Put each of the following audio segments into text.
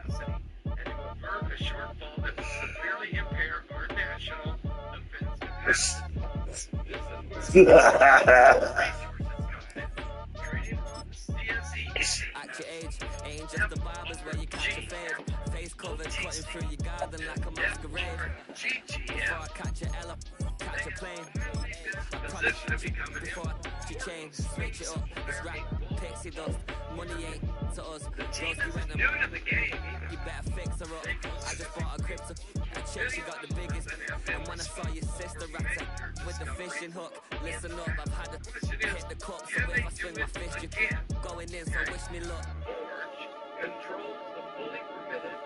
capacity and to avert a shortfall that will severely impair our national defense capacity. This is where resources come in. Training on the CSE. At your age, ain't just the barbers where you catch a fade. Face covered, cutting through your garden like a masquerade. Before I catch a catch a plane. I promise before I catch a chain. Switch it up, it's rap, pixie dust. Money ain't to us. Those you went them, you better fix her up. I just bought a crypto. I check she got the biggest. And when I saw your sister ratter with the fishing hook, listen up, I've had to hit the cup. So if I swing my fist, you keep going in, so wish me luck. Controls the fully permitted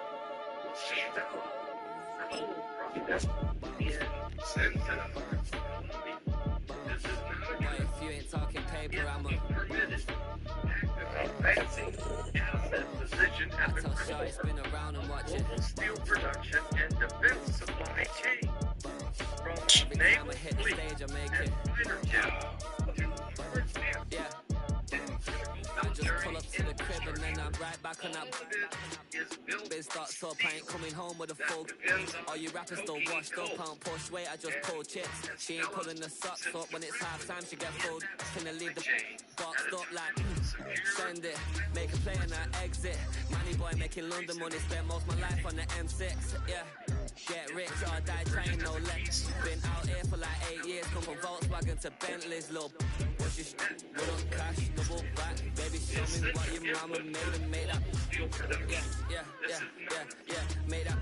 If you ain't talking paper, I'm a advancing asset position at the shot, spin around and watch it. steel production and defense supply chain. From naval hit the fleet stage, I make and it. fighter jets to armored stand. Yeah. I just pull up to the crib and then I'm right back on that. Biz starts up, I ain't coming home with a full. All you rappers still washed up, I don't push weight, I just pull chips. She ain't pulling the socks up when it's half time, she get full. Finna leave the boxed up like send it, make a play and I exit. Money boy making London money, spent most of my life on the M6. Yeah, get rich or die trying, no less. Been out here for like 8 years, come from Volkswagen to Bentley's, love. What's your what up, cash, double back, baby, show me what your mama made and made up. Yeah, made up.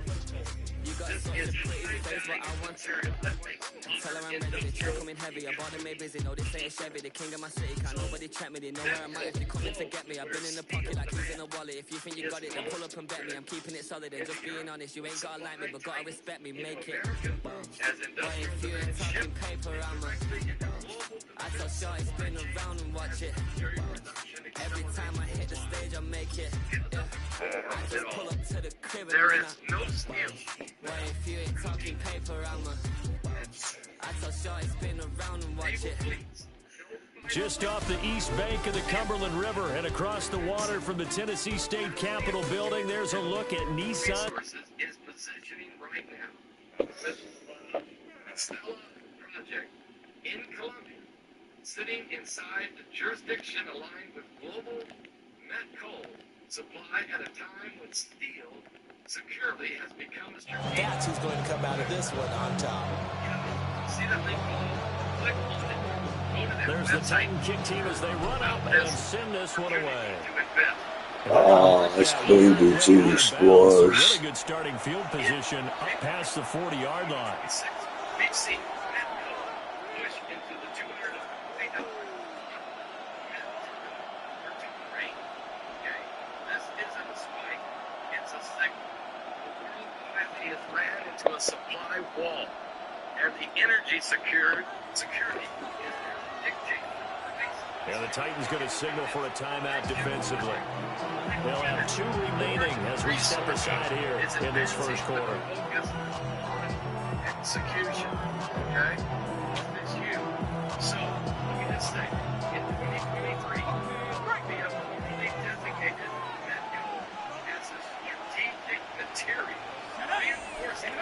You got such a pretty face, but I want to tell her I'm ready, the check coming heavy. I bought them made busy, no, they say it's Chevy. The king of my city, can't nobody check me. They know where I'm at if they coming to get me. I've been in the pocket like keys in a wallet. If you think you got it, then pull up and bet me. I'm keeping it solid and just being honest. You ain't gotta like me, but gotta respect me, make it. But if you ain't talking paper, I'm a I tell shorty spin around and watch it. Every time I hit the stage, I make it. Yeah. I just pull up to the crib and There is no steel. but if you ain't talking paper, I'm a I tell shorty spin around and watch it. Just off the east bank of the Cumberland River and across the water from the Tennessee State Capitol building, there's a look at Nissan. Is positioning right now with Stella project in Columbia, sitting inside the jurisdiction aligned with global met coal supply at a time when steel securely has become a strategic. That's who's going to come out of this one on top. See that link below? Click on it. Go to their There's the website. Titan kick team as they run up and send this one away. To invest. It's ww3 scores. Really good starting field position up past the 40-yard line. BC met coal push into the 200 Okay, this isn't a spike, it's a signal. The world quietly has ran into a supply wall, and the energy security is dictated. And the Titans going to signal for a timeout defensively. They'll have 2 remaining as we step aside here in this first quarter. Focus on execution, okay? This is huge. So, look at this thing. In 2023, we have only designated met coal as a strategic material, reinforcing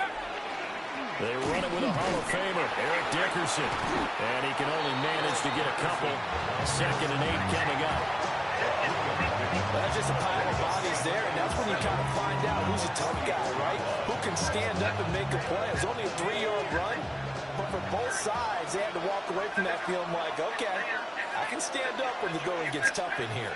They run it with a Hall of Famer, Eric Dickerson. And he can only manage to get a couple. 2nd and 8 coming up. That's just a pile of bodies there, and that's when you kind of find out who's a tough guy, right? Who can stand up and make a play. It was only a 3-yard run, but for both sides, they had to walk away from that feeling like, okay, I can stand up when the going gets tough in here.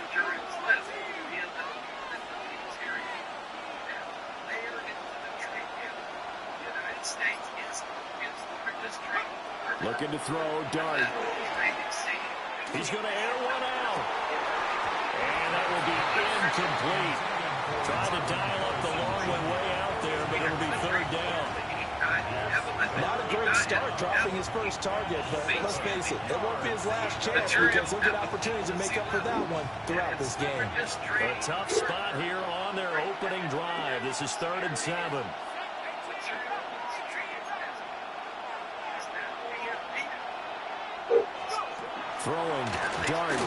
Looking to throw, Dart. He's going to air one out. And that will be incomplete. Tried to dial up the long one way out there, but it'll be 3rd down. Not a great start dropping his first target, but let's face it, it won't be his last chance because he'll get opportunities to make up for that one throughout this game. A tough spot here on their opening drive. This is 3rd and 7. Throwing, Dart.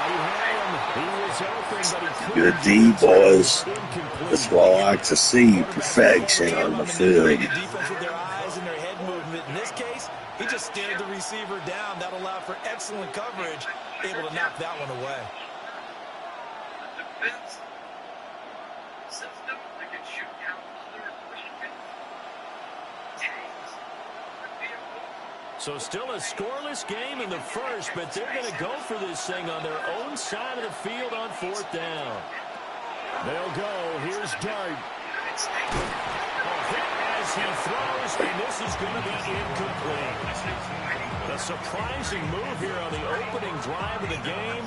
He had him. Good D, boys. That's what I like to see, perfection on the field. Defense with their eyes and their head movement. In this case, he just stared the receiver down. That allowed for excellent coverage, able to knock that one away. The defense system that can shoot down other tanks. So still a scoreless game in the first, but they're going to go for this thing on their own side of the field on 4th down. They'll go. Here's Dart. As he throws, and this is going to be incomplete. A surprising move here on the opening drive of the game.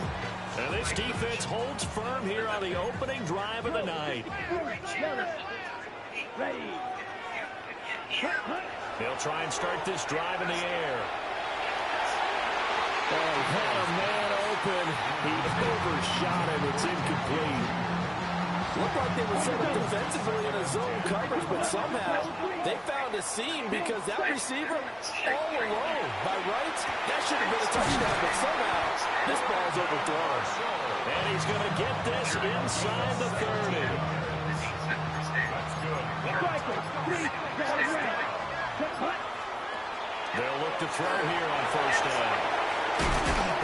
And this defense holds firm here on the opening drive of the night. They'll try and start this drive in the air. Oh, had a man open. He overshot him. It's incomplete. Looked like they were set up defensively in a zone coverage, but somehow they found a seam because that receiver all alone. By rights, that should have been a touchdown, but somehow this ball's overthrown. And he's going to get this inside the 30. They'll look to throw here on 1st down.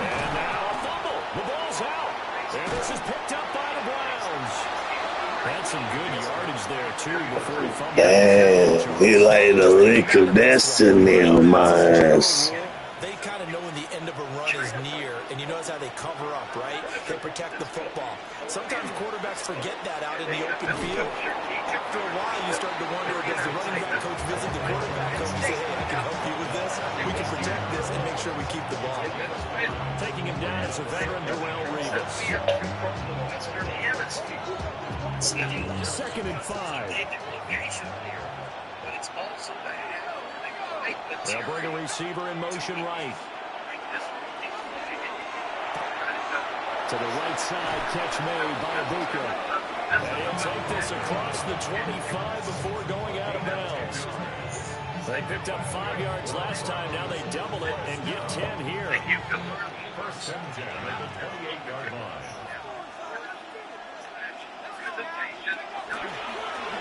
And now a fumble. The ball's out. And this is picked up by the Browns. That's some good yardage there, too, before he fumbled. Damn, he laid a lick of destiny on my ass. They kind of know when the end of a run is near, and you notice how they cover up, right? They protect the football. Sometimes quarterbacks forget that out in the open field. After a while, you start to wonder, does the running back coach visit the quarterback coach and say, hey, I can help you with this? We can protect this and make sure we keep the ball. Taking him down is a veteran, Darrell Revis. 2nd and 5. They'll bring a receiver in motion right. To the right side, catch made by Ibuka. And he'll take this across the 25 before going out of bounds. They picked up 5 yards last time. Now they double it and get 10 here. First and 10 at the 28-yard line.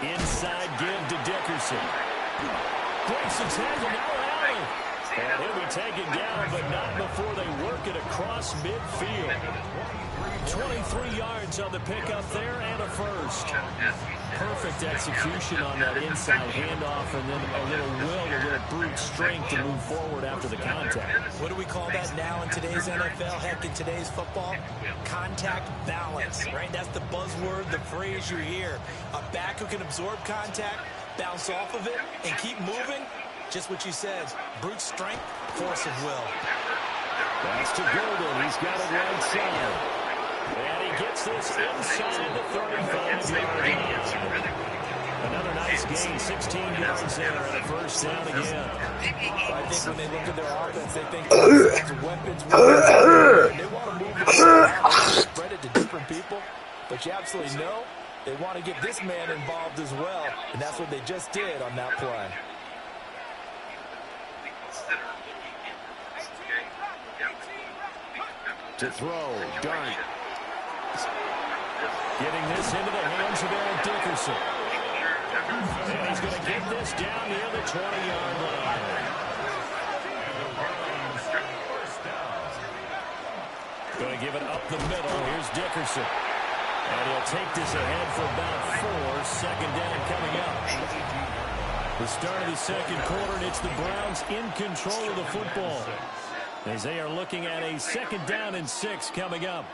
Inside give to Dickerson. Breaks the tackle, now Allen. And he'll be taken down, but not before they work it across midfield. 23 yards on the pickup there and a first. Perfect execution on that inside handoff, and then a little will, a little brute strength to move forward after the contact. What do we call that now in today's NFL, heck, in today's football? Contact balance, right? That's the buzzword, the phrase you hear. A back who can absorb contact, bounce off of it, and keep moving. Just what you said, brute strength, force of will. That's to Golden. He's got it right side. And he gets this inside the 35-yard line. Another nice gain, 16 yards there and a first down again. I think when they look at their offense, they think there's weapons. They want to move the ball, spread it to different people. But you absolutely know they want to get this man involved as well. And that's what they just did on that play. To throw, Dart. Getting this into the hands of Eric Dickerson. And he's going to get this down near the 20-yard line. Going to give it up the middle. Here's Dickerson. And he'll take this ahead for about 4. Second down coming up. The start of the second quarter, and it's the Browns in control of the football, as they are looking at a 2nd down and 6 coming up.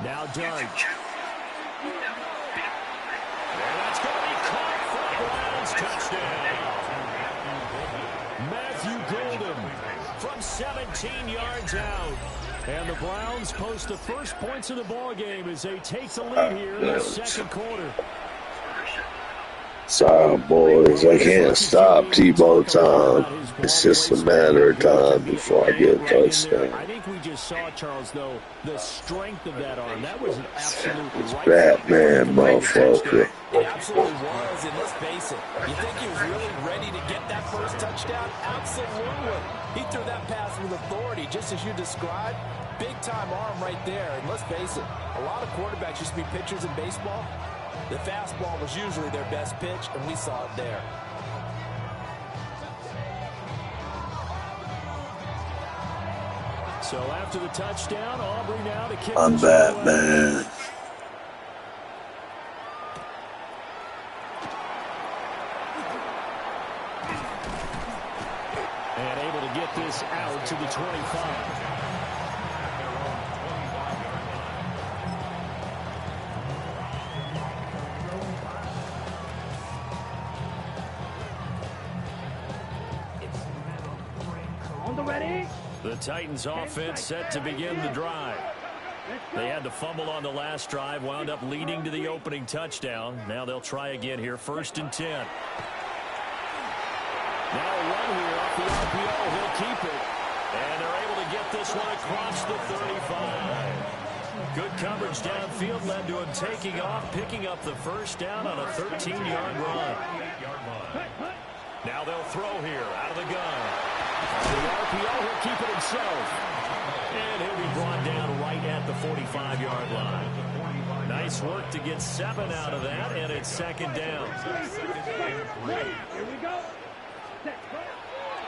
Now Dart. That's going to be caught for the Browns touchdown. Matthew Golden from 17 yards out. And the Browns post the first points of the ball game as they take the lead here in the second quarter. Sorry, boys. I can't stop Tebow time. It's just a matter of time before I get a touchdown. I think we just saw, Charles, though, the strength of that arm. That was an absolute right. Batman, motherfucker. It absolutely was, and let's face it, you think he was really ready to get that first touchdown? Absolutely. He threw that pass with authority, just as you described. Big-time arm right there, and let's face it, a lot of quarterbacks used to be pitchers in baseball. The fastball was usually their best pitch, and we saw it there. So after the touchdown, Aubrey now to kick. I'm Batman. And able to get this out to the 25. The Titans offense set to begin the drive. They had to fumble on the last drive, wound up leading to the opening touchdown. Now they'll try again here, 1st and 10. Now a run here off the RPO. He'll keep it. And they're able to get this one across the 35. Good coverage downfield led to him taking off, picking up the first down on a 13-yard run. Now they'll throw here out of the gun. The RPO, he'll keep it himself. And he'll be brought down right at the 45-yard line. Nice work to get 7 out of that, and it's 2nd down.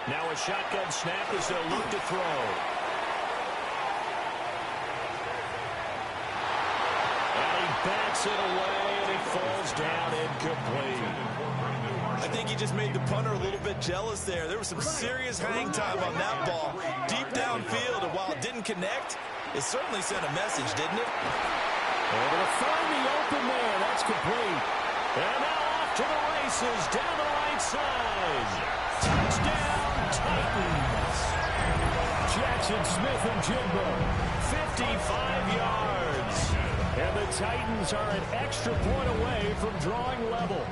Now a shotgun snap as they'll look to throw. And he backs it away, and it falls down incomplete. I think he just made the punter a little bit jealous there. There was some serious hang time on that ball. Deep downfield, and while it didn't connect, it certainly sent a message, didn't it? Able to find the open man. That's complete. And now off to the races down the right side. Touchdown, Titans. Jackson Smith and Jimbo, 55 yards. And the Titans are an extra point away from drawing level.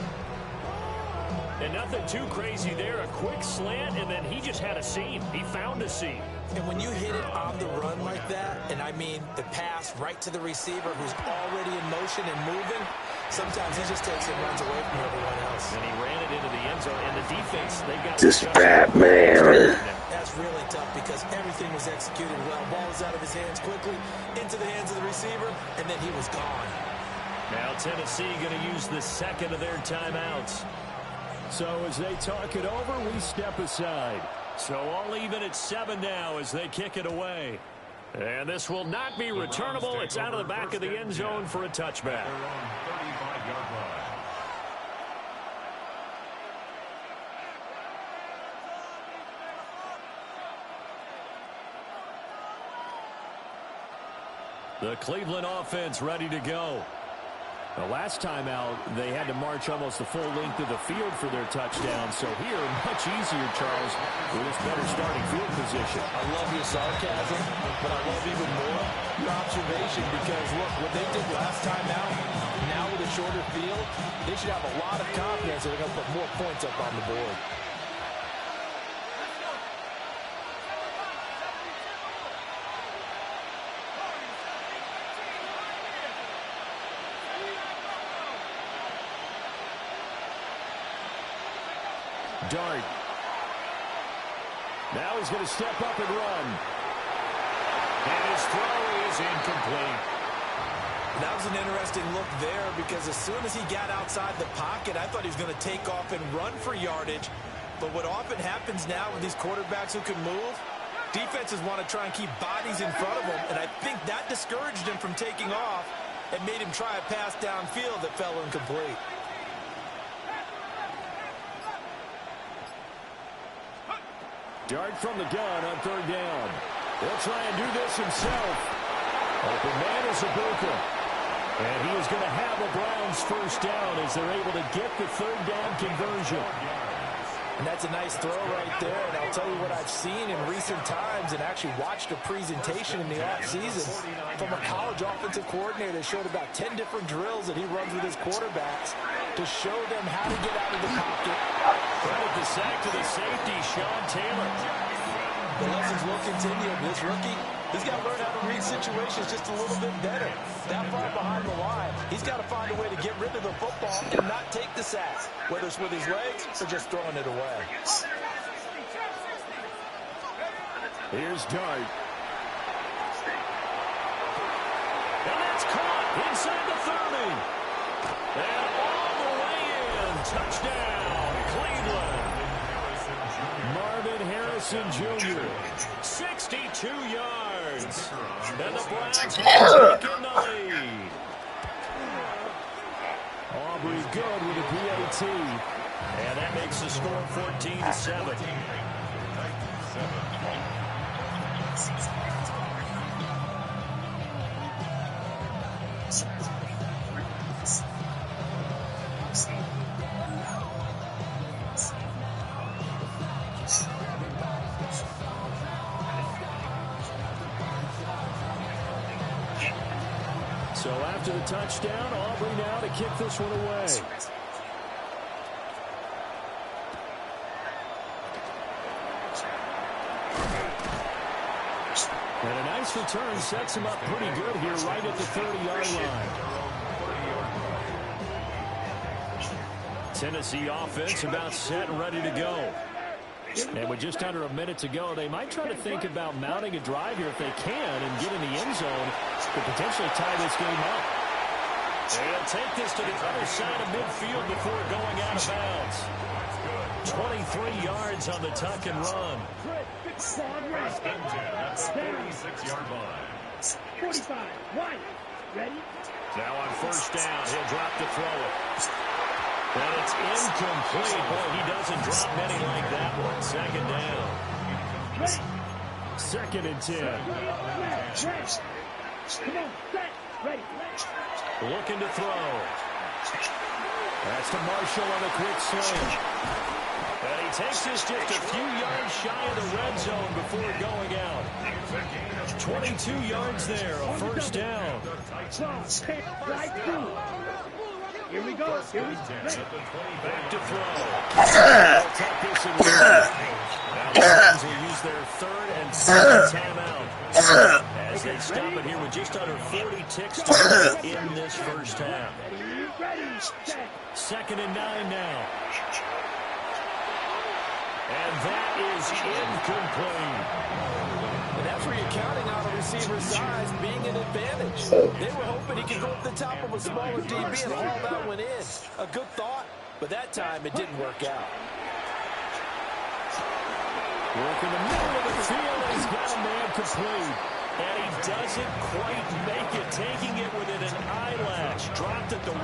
And nothing too crazy there. A quick slant, and then he just had a seam. He found a seam. And when you hit it on the run like that, and I mean the pass right to the receiver who's already in motion and moving, sometimes he just takes and runs away from everyone else. And he ran it into the end zone, and the defense, they got Just Batman. That's really tough because everything was executed well. Ball was out of his hands quickly, into the hands of the receiver, and then he was gone. Now Tennessee going to use the second of their timeouts. So as they talk it over, we step aside. So all even at 7 now as they kick it away. And this will not be returnable. It's out of the back of the end zone for a touchback. The Cleveland offense ready to go. The last time out, they had to march almost the full length of the field for their touchdown. So here, much easier, Charles, with this better starting field position. I love your sarcasm, but I love even more your observation because, look, what they did last time out, now with a shorter field, they should have a lot of confidence that they're going to put more points up on the board. Dart. Now he's going to step up and run. And his throw is incomplete. That was an interesting look there because as soon as he got outside the pocket, I thought he was going to take off and run for yardage. But what often happens now with these quarterbacks who can move, defenses want to try and keep bodies in front of them, and I think that discouraged him from taking off and made him try a pass downfield that fell incomplete. Dart from the gun on 3rd down. He'll try and do this himself. Open man is Ibuka. And he is going to have a Browns first down as they're able to get the 3rd down conversion. And that's a nice throw right there. And I'll tell you what I've seen in recent times and actually watched a presentation in the offseason from a college offensive coordinator that showed about 10 different drills that he runs with his quarterbacks to show them how to get out of the pocket. Credit the sack to the safety, Sean Taylor. The lessons will continue. This rookie, he's got to learn how to read situations just a little bit better. That far behind the line, he's got to find a way to get rid of the football and not take the sack, whether it's with his legs or just throwing it away. Here's Dart. And that's caught inside the 30. And all the way in. Touchdown, Cleveland. Marvin Harrison Jr., 62 yards. And the Browns have taken the lead. Aubrey good with a PAT. And that makes the score 14-7. So after the touchdown, Aubrey now to kick this one away. And a nice return sets him up pretty good here right at the 30-yard line. Tennessee offense about set and ready to go. And with just under a minute to go, they might try to think about mounting a drive here if they can and get in the end zone to potentially tie this game up. They'll take this to the other side of midfield before going out of bounds. 23 yards on the tuck and run. 46-yard line. 45, right. Ready? Now on first down, he'll drop to throw it. And it's incomplete. Boy, he doesn't drop many like that one. Second down. Second and 10. Come on, set. Ready. Looking to throw. That's to Marshall on a quick slant. And he takes this just a few yards shy of the red zone before going out. 22 yards there, a first down. Right through. Here we go. Here we go. Back to throw. Tap this and win. Now the Browns will use their third and second timeout as they stop it here with just under 40 ticks to go in this first half. Second and 9 now. And that is incomplete. And that's where you're counting on a receiver's size being an advantage. They were hoping he could go up the top of a smaller DB and all that went in. A good thought, but that time it didn't work out. Work in the middle of the field, he's got a man complete. And he doesn't quite make it, taking it within an eyelash. Dropped at the 1.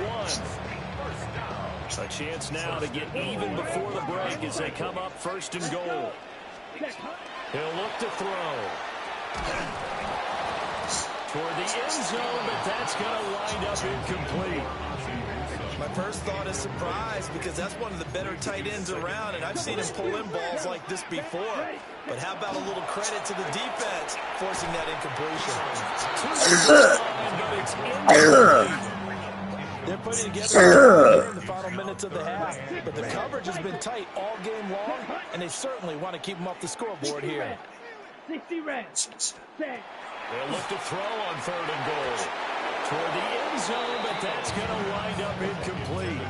A chance now to get even before the break as they come up first and goal. He'll look to throw. Toward the end zone, but that's going to wind up incomplete. My first thought is surprise because that's one of the better tight ends around, and I've seen him pull in balls like this before. But how about a little credit to the defense forcing that incompletion? They're putting together in the final minutes of the half, but the coverage has been tight all game long, and they certainly want to keep them off the scoreboard here. 60 reds. They'll look to throw on third and goal. Toward the end zone, but that's going to wind up incomplete.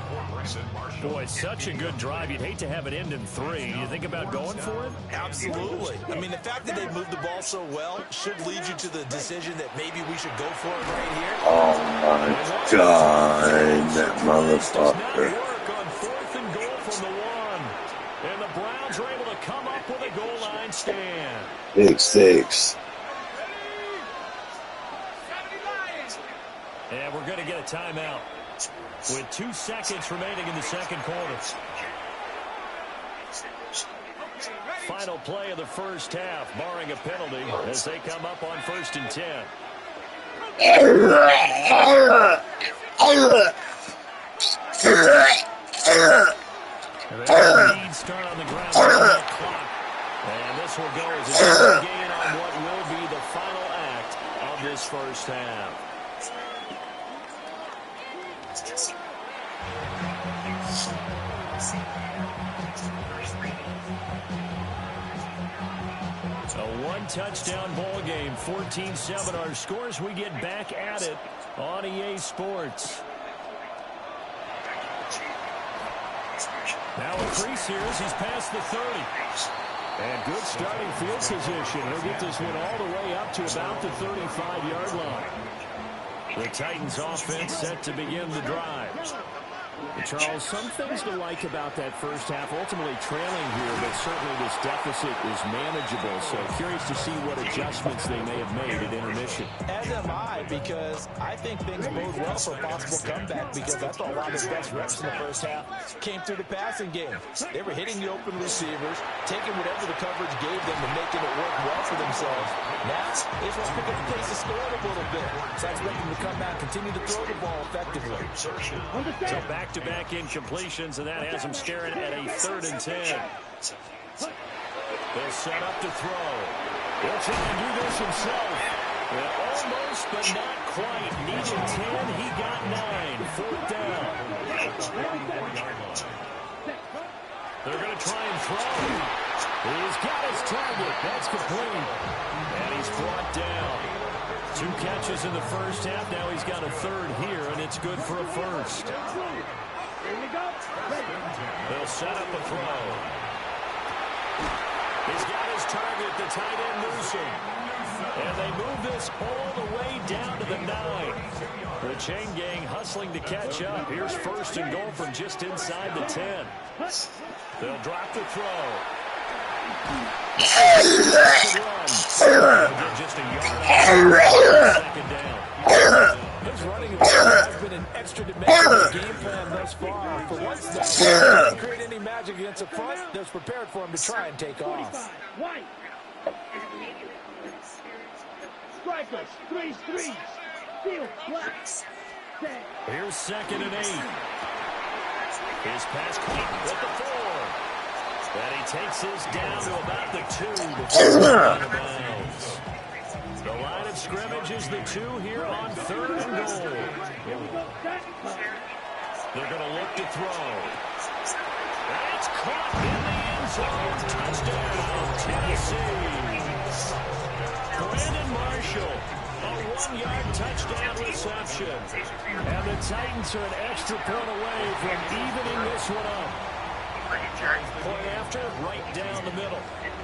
Boy, such a good drive. You'd hate to have it end in 3. You think about going for it? Absolutely. I mean, the fact that they moved the ball so well should lead you to the decision that maybe we should go for it right here. Oh, my God, that motherfucker. Work on fourth and goal from the 1. And the Browns are able to come up with a goal line stand. Big six. And we're going to get a timeout with 2 seconds remaining in the second quarter. Final play of the first half, barring a penalty, as they come up on first and 10. They need start on the ground. And this will go as a short gain on what will be the final act of this first half. A one-touchdown ball game, 14-7 our scores. We get back at it on EA Sports. Now a crease here as he's past the 30. And good starting field position. He'll get this one all the way up to about the 35-yard line. The Titans offense set to begin the drive. Charles, some things to like about that first half. Ultimately trailing here, but certainly this deficit is manageable. So curious to see what adjustments they may have made at intermission. As am I, because I think things bode well for a possible comeback, because I thought a lot of the best reps in the first half came through the passing game. They were hitting the open receivers, taking whatever the coverage gave them and making it work well for themselves. Now, they just want to pick up the pace of scoring a little bit. So I expect them to come back, continue to throw the ball effectively. So back-to-back incompletions, and that has them staring at a 3rd and 10. They'll set up to throw. He'll try and do this himself. And almost, but not quite. Needed 10. He got 9. 4th down. They're going to try and throw. He's got his target. That's complete. And he's brought down. 2 catches in the first half. Now he's got a 3rd here, and it's good for a 1st. They'll set up a throw. He's got his target, the tight end Newsom. And they move this all the way down to the 9. The chain gang hustling to catch up. Here's 1st and goal from just inside the 10. They'll drop the throw. Just a yard. 2nd down. His running has been an extra dimension of the game plan thus far. For once, they didn't create any magic against the front. They're prepared for him to try and take off. White. Strikers, threes. Steal, black. Here's 2nd and 8. His pass caught with the 4. And he takes this down to about the 2 before out of bounds. The line of scrimmage is the 2 here on 3rd and goal. They're going to look to throw. And it's caught in the end zone. Touchdown, Tennessee. Brandon Marshall, a 1-yard touchdown reception. And the Titans are an extra point away from evening this one up. Point after, right down the middle.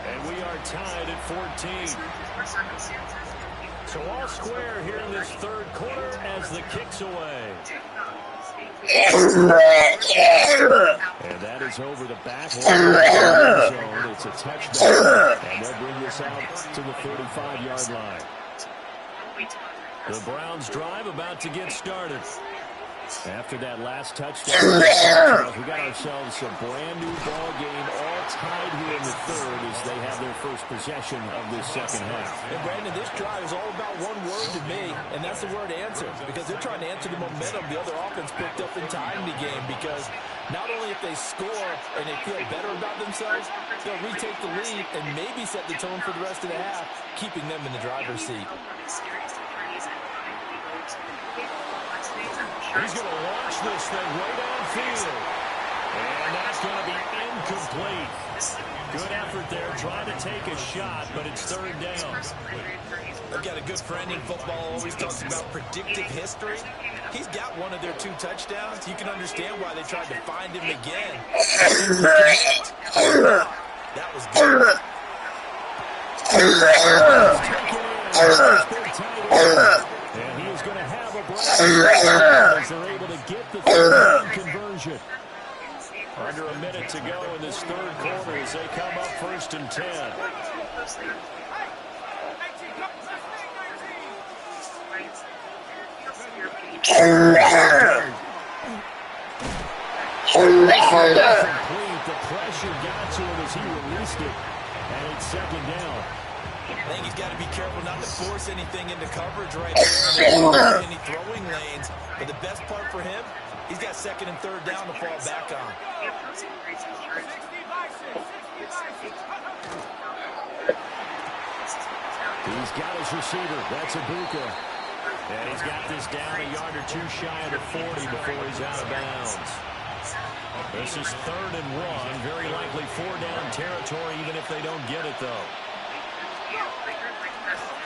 And we are tied at 14. So all square here in this 3rd quarter as the kick's away. And that is over the back line. It's a touchdown. And they'll bring this out to the 35-yard line. The Browns drive about to get started. After that last touchdown, we got ourselves a brand new ball game, all tied here in the 3rd as they have their first possession of this 2nd half. And Brandon, this drive is all about one word to me, and that's the word answer, because they're trying to answer the momentum the other offense picked up in time in the game, because not only if they score and they feel better about themselves, they'll retake the lead and maybe set the tone for the rest of the half, keeping them in the driver's seat. He's going to launch this thing way downfield. And that's going to be incomplete. Good effort there, trying to take a shot, but it's 3rd down. I've got a good friend in football, always talks about predictive history. He's got one of their 2 touchdowns. You can understand why they tried to find him again. That was good. And he is going to have a break as they're able to get the 3rd conversion. Under a minute to go in this 3rd quarter as they come up 1st and 10. The pressure got to him as he released it, and it's 2nd down. I think he's got to be careful not to force anything into coverage right there. Any throwing lanes. But the best part for him, he's got 2nd and 3rd down to fall back on. He's got his receiver. That's Ibuka. And he's got this down a yard or two shy of the 40 before he's out of bounds. This is 3rd and 1. Very likely 4-down territory, even if they don't get it, though.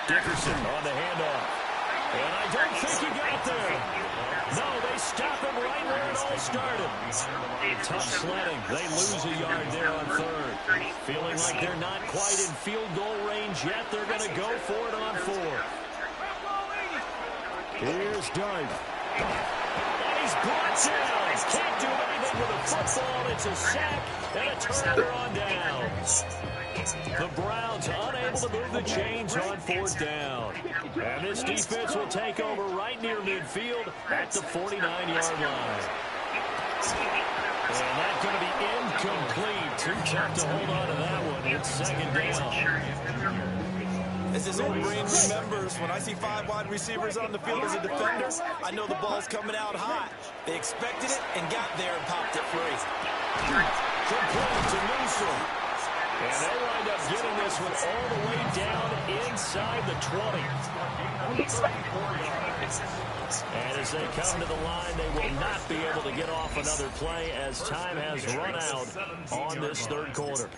Dickerson on the handoff. And I don't think he got there. No, they stop him right where it all started. Tough sledding. They lose a yard there on 3rd. Feeling like they're not quite in field goal range yet. They're going to go for it on 4th. Here's Dart. And he's brought down. Can't do anything with a football. It's a sack and a turnover on downs. The Browns unable to move the chains on 4th down. And this defense will take over right near midfield at the 49-yard line. And that's going to be incomplete. Too tough to hold on to that one. It's 2nd down. As this old brain remembers, when I see 5 wide receivers on the field as a defender, I know the ball's coming out hot. They expected it and got there and popped it free. Complete to Newsom. And they'll wind up getting this one all the way down inside the 20. And as they come to the line, they will not be able to get off another play as time has run out on this 3rd quarter.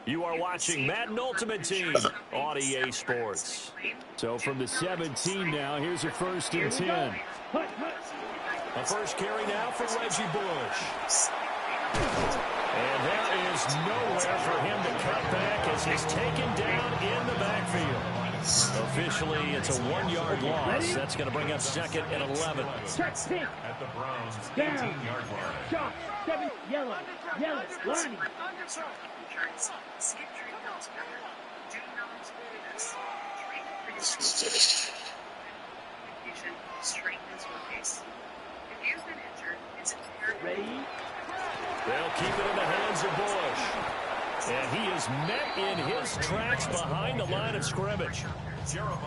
You are watching Madden Ultimate Team on EA Sports. So from the 17 now, here's a 1st and 10. A first carry now for Reggie Bush. And there is nowhere for him to cut back as he's taken down in the backfield. Officially, it's a 1-yard loss. That's going to bring up 2nd and 11. At the Browns' 18-yard line. Shot, 7, yellow, line. Ready? They'll keep it in the hands of Bush. And he is met in his tracks behind the line of scrimmage.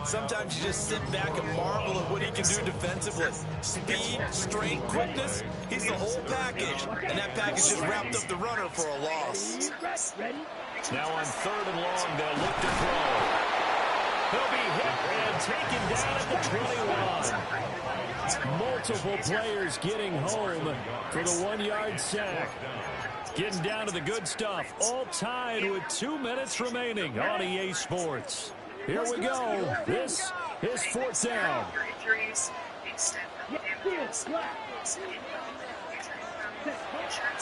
Sometimes you just sit back and marvel at what he can do defensively. Speed, strength, quickness, he's the whole package. And that package just wrapped up the runner for a loss. Now on 3rd and long, they'll look to throw. He'll be hit and taken down at the 21. Multiple players getting home for the 1-yard sack. Getting down to the good stuff. All tied with 2 minutes remaining on EA Sports. Here we go. This is 4th down.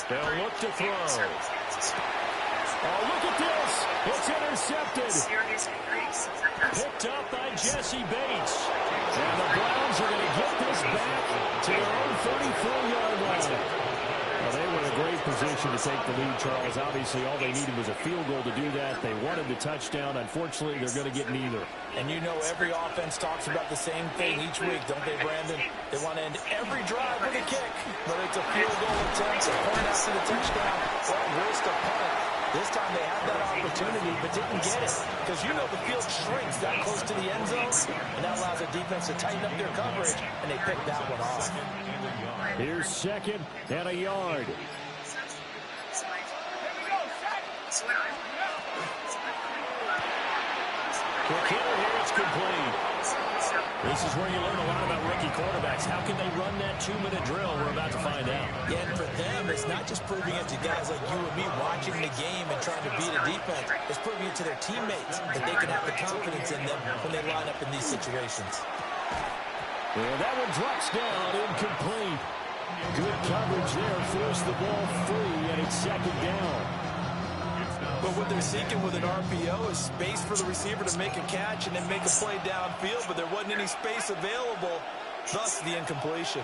They'll look to throw. Oh, look at this. It's intercepted. Picked up by Jesse Bates. And the Browns are going to get this back to their own 44-yard line. Well, they were in a great position to take the lead, Charles. Obviously, all they needed was a field goal to do that. They wanted the touchdown. Unfortunately, they're going to get neither. And you know every offense talks about the same thing each week, don't they, Brandon? They want to end every drive with a kick. Whether it's a field goal attempt, a point after the touchdown, or at worst a punt. This time they had that opportunity but didn't get it. Because you know the field shrinks that close to the end zone. And that allows the defense to tighten up their coverage. And they picked that one off. Here's 2nd and a yard. Quick hitter here, it's complete. This is where you learn a lot about rookie quarterbacks. How can they run that 2-minute drill? We're about to find out. Yeah, and for them, it's not just proving it to guys like you and me watching the game and trying to beat a defense. It's proving it to their teammates that they can have the confidence in them when they line up in these situations. And that one drops down, incomplete. Good coverage there, forced the ball free, and it's 2nd down. But what they're seeking with an RPO is space for the receiver to make a catch and then make a play downfield, but there wasn't any space available, thus the incompletion.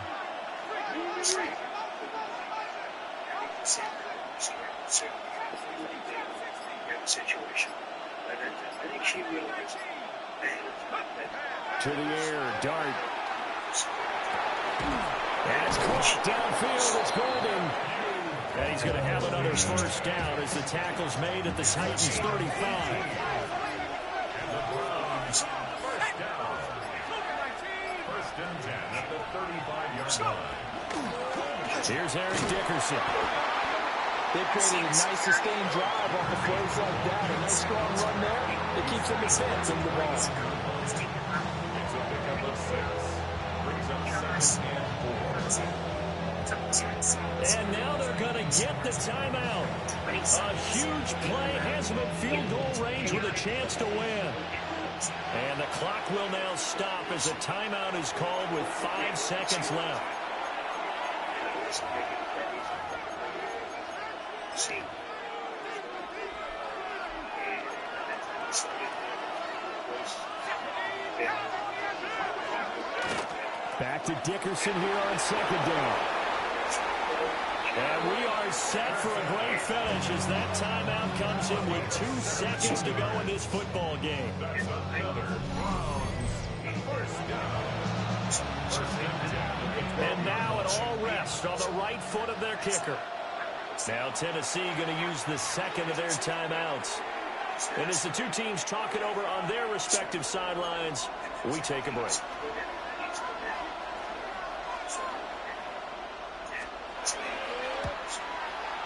To the air, Dart. That's caught downfield, it's Golden. And he's going to have another 1st down as the tackle's made at the Titans' 35. Here's Eric Dickerson. They created a nice sustained drive off the plays like that. A nice strong run there. It keeps them in fence in the ball. It's a pickup of 6. Brings up 2nd and 4. And now they're going to get the timeout. A huge play has them in field goal range with a chance to win. And the clock will now stop as a timeout is called with 5 seconds left. Back to Dickerson here on 2nd down. And we are set for a great finish as that timeout comes in with 2 seconds to go in this football game. And now it all rests on the right foot of their kicker. Now Tennessee going to use the second of their timeouts. And as the two teams talk it over on their respective sidelines, we take a break.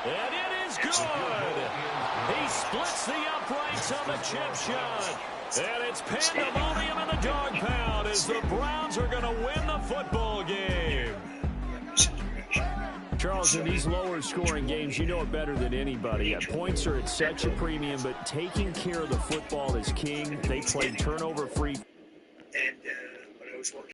And it is good. He splits the uprights on the chip shot. And it's pandemonium in the dog pound as the Browns are going to win the football game. Charles, in these lower scoring games, you know it better than anybody. Points are at such a premium, but taking care of the football is king. They played turnover free. And when I was working